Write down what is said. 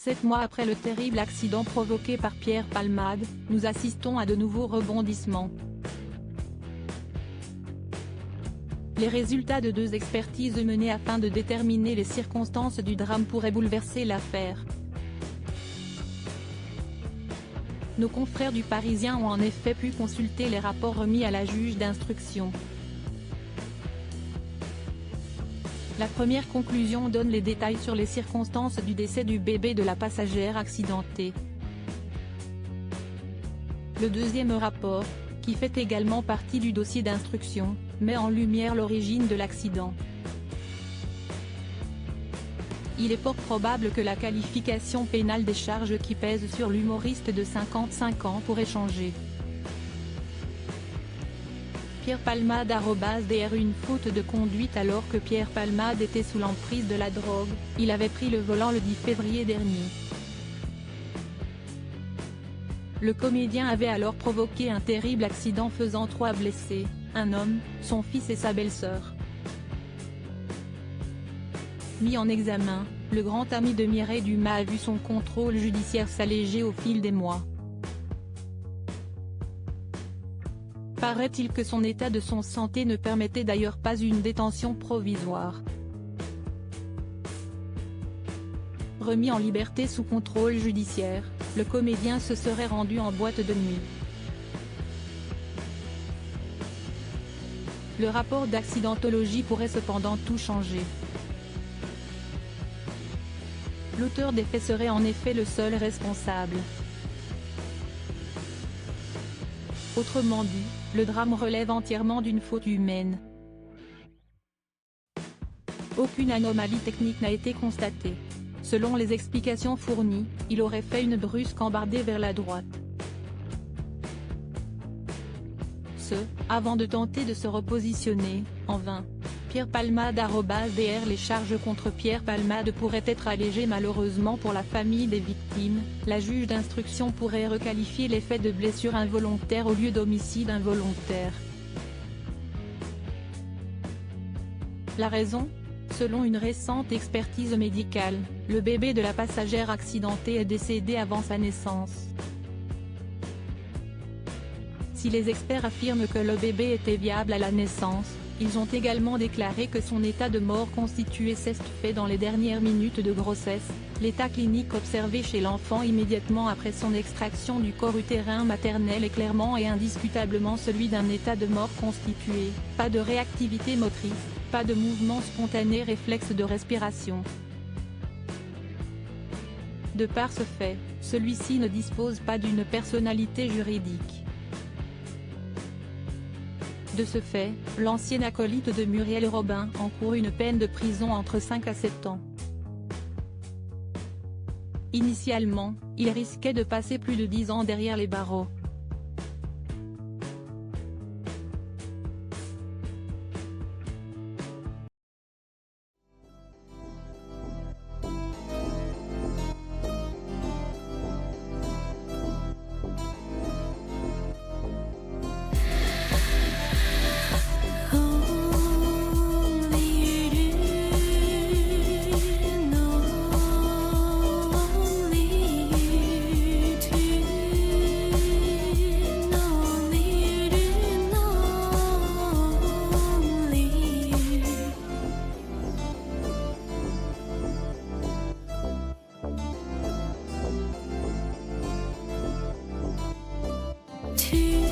7 mois après le terrible accident provoqué par Pierre Palmade, nous assistons à de nouveaux rebondissements. Les résultats de 2 expertises menées afin de déterminer les circonstances du drame pourraient bouleverser l'affaire. Nos confrères du Parisien ont en effet pu consulter les rapports remis à la juge d'instruction. La première conclusion donne les détails sur les circonstances du décès du bébé de la passagère accidentée. Le deuxième rapport, qui fait également partie du dossier d'instruction, met en lumière l'origine de l'accident. Il est fort probable que la qualification pénale des charges qui pèsent sur l'humoriste de 55 ans pourrait changer. Pierre Palmade _DR Une faute de conduite. Alors que Pierre Palmade était sous l'emprise de la drogue, il avait pris le volant le 10 février dernier. Le comédien avait alors provoqué un terrible accident faisant 3 blessés, un homme, son fils et sa belle-sœur. Mis en examen, le grand ami de Mireille Dumas a vu son contrôle judiciaire s'alléger au fil des mois. Paraît-il que son état de santé ne permettait d'ailleurs pas une détention provisoire. Remis en liberté sous contrôle judiciaire, le comédien se serait rendu en boîte de nuit. Le rapport d'accidentologie pourrait cependant tout changer. L'auteur des faits serait en effet le seul responsable. Autrement dit, le drame relève entièrement d'une faute humaine. Aucune anomalie technique n'a été constatée. Selon les explications fournies, il aurait fait une brusque embardée vers la droite. Avant de tenter de se repositionner, en vain. Pierre Palmade _DR Les charges contre Pierre Palmade pourraient être allégées. Malheureusement pour la famille des victimes, la juge d'instruction pourrait requalifier les faits de blessure involontaire au lieu d'homicide involontaire. La raison ? Selon une récente expertise médicale, le bébé de la passagère accidentée est décédé avant sa naissance. Si les experts affirment que le bébé était viable à la naissance, ils ont également déclaré que son état de mort constituait ceste fait dans les dernières minutes de grossesse, l'état clinique observé chez l'enfant immédiatement après son extraction du corps utérin maternel est clairement et indiscutablement celui d'un état de mort constitué, pas de réactivité motrice, pas de mouvement spontané réflexe de respiration. De par ce fait, celui-ci ne dispose pas d'une personnalité juridique. De ce fait, l'ancien acolyte de Muriel Robin encourt une peine de prison entre 5 à 7 ans. Initialement, il risquait de passer plus de 10 ans derrière les barreaux. To